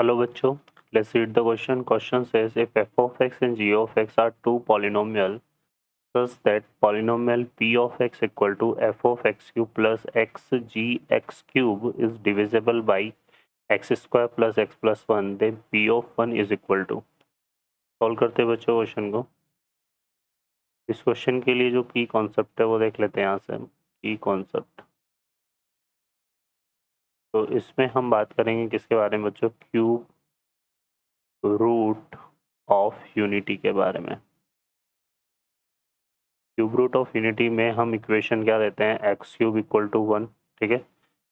Hello बच्चों, let's read the question. Question says if f of x and g of x are two polynomial such that polynomial p of x equal to f of x cube plus x g x cube is divisible by x square plus x plus 1, then p of 1 is equal to. Solve करते हैं बच्चों question को। इस question के लिए जो की concept है वो देख लेते हैं यहाँ से। की कॉन्सेप्ट, तो इसमें हम बात करेंगे किसके बारे में बच्चों? क्यूब रूट ऑफ यूनिटी के बारे में। क्यूब रूट ऑफ यूनिटी में हम इक्वेशन क्या देते हैं? X cube equal to 1। ठीक है,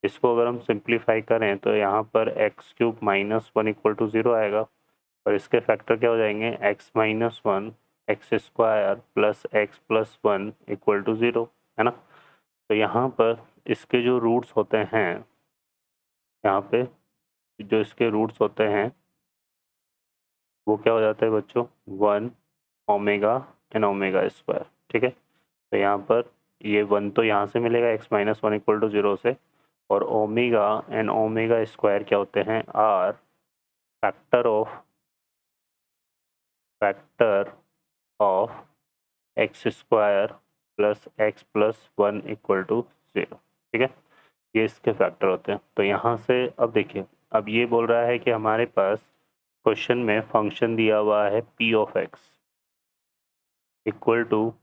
इसको अगर हम सिंप्लीफाई करें तो यहाँ पर x cube minus 1 equal to 0 आएगा और इसके फैक्टर क्या हो जाएंगे? X minus 1 x square plus x plus 1 equal to 0, है ना। तो यहाँ पर इसके जो रूट्स होते हैं, यहाँ पे जो इसके रूट्स होते हैं वो क्या हो जाता है बच्चों? 1 ओमेगा एन ओमेगा स्क्वायर। ठीक है, तो यहाँ पर ये 1 तो यहाँ से मिलेगा x माइनस 1 इक्वल टू 0 से, और ओमेगा एंड ओमेगा स्क्वायर क्या होते हैं? Are factor of x square plus x plus 1 equal to 0। ठीक है, ये इसके फैक्टर होते हैं। तो यहाँ से अब देखिए, अब ये बोल रहा है कि हमारे पास क्वेश्चन में फंक्शन दिया हुआ है p of x equal to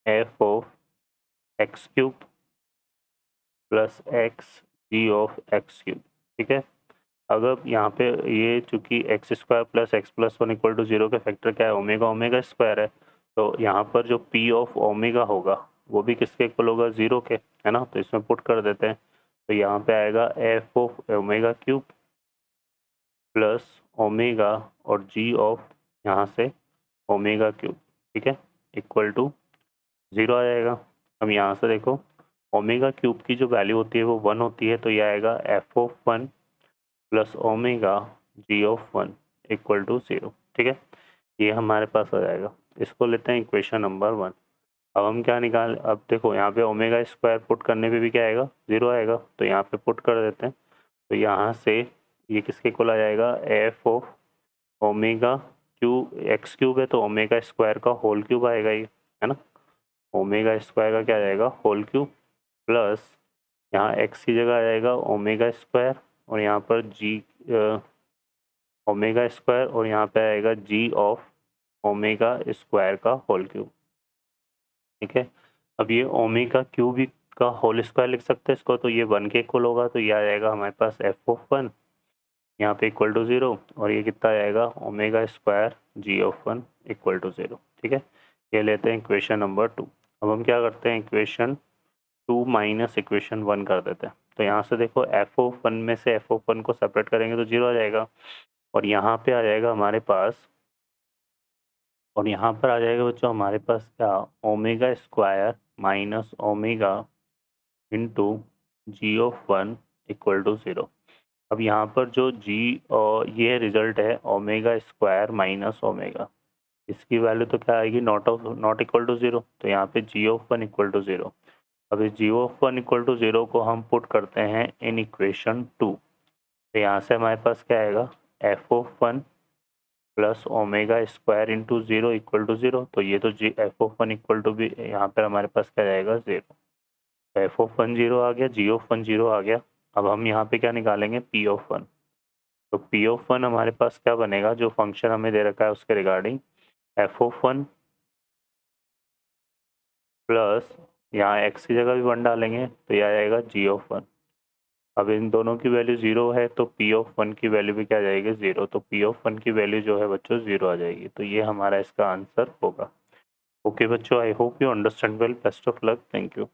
f of x cube plus x g of x cube. ठीक है, अगर यहाँ पे ये चूंकि x square plus x plus 1 equal to 0 के फैक्टर क्या है? ओमेगा ओमेगा स्क्वायर है, तो यहाँ पर जो p ऑफ ओमेगा होगा वो भी किसके इक्वल होगा? 0 के, है ना। तो इसमें पुट कर देते हैं, तो यहाँ पे आएगा f of omega cube plus omega और g ऑफ यहाँ से ओमेगा क्यूब, ठीक है, इक्वल टू 0 आ जाएगा। हम यहाँ से देखो, ओमेगा क्यूब की जो वैल्यू होती है वो 1 होती है, तो ये आएगा f of 1 plus omega g of 1 equal to 0। ठीक है, ये हमारे पास आ जाएगा। इसको लेते हैं इक्वेशन नंबर 1। अब हम क्या निकाल, अब देखो यहाँ पे ओमेगा स्क्वायर पुट करने पे भी क्या आएगा? 0 आएगा, तो यहाँ पे पुट कर देते हैं। तो यहाँ से ये किसके इक्वल आ जाएगा? f of omega cube, x cube है तो ओमेगा स्क्वायर का होल क्यूब आएगा ये, है ना। ओमेगा स्क्वायर का क्या आ जाएगा? होल क्यूब प्लस यहाँ x की जगह आ जाएगा ओमेगा स्क्वायर और यहाँ पर g ओमेगा स्क्वायर और यहाँ पे आएगा g ऑफ ओमेगा स्क्वायर का होल क्यूब। ठीक है, अब ये ओमेगा क्यूब का होल स्क्वायर लिख सकते हैं इसको, तो ये 1 के इक्वल होगा, तो ये आ जाएगा हमारे पास f ऑफ 1 यहाँ पे इक्वल टू 0 और ये कितना आएगा? Omega square g of 1 equal to 0। ठीक है, ये लेते हैं इक्वेशन नंबर 2। अब हम क्या करते हैं? इक्वेशन 2 माइनस इक्वेशन 1 कर देते हैं। तो यहाँ से देखो, f ऑफ 1 में से f ऑफ 1 को सेपरेट करेंगे तो 0 आ जाएगा और यहाँ पे आ जाएगा हमारे पास, और यहाँ पर आ जाएगा बच्चों हमारे पास क्या? Omega square minus omega into g of 1 equal to 0। अब यहाँ पर जो g और ये रिजल्ट है ओमेगा स्क्वायर माइनस ओमेगा, इसकी वैल्यू तो क्या आएगी? नॉट इक्वल टू 0, तो यहाँ पे g ऑफ 1 इक्वल टू 0। अब इस g ऑफ 1 इक्वल टू 0 को हम पुट करते हैं इन इक्वेशन 2। तो यहाँ से हमारे पास क्या आएगा? f of 1 plus omega square into 0 equal to 0। तो ये तो g f of 1 equal to भी यहाँ पर हमारे पास क्या जाएगा? 0। f ऑफ 1 0 आ गया, g ऑफ 1 0 आ गया। अब हम यहाँ पे क्या निकालेंगे? p of 1। तो p ऑफ 1 हमारे पास क्या बनेगा? जो फंक्शन हमें दे रखा है उसके रिगार्डिंग f ऑफ 1 प्लस यहाँ x की जगह भी 1 डालेंगे तो यह आ जाएगा g ऑफ 1। अब इन दोनों की वैल्यू 0 है तो p ऑफ 1 की वैल्यू भी क्या आ जाएगी? 0। तो p ऑफ 1 की वैल्यू जो है बच्चों 0 आ जाएगी। तो ये हमारा इसका आंसर होगा। ओके बच्चों, I hope you understand well. Best of luck, thank you.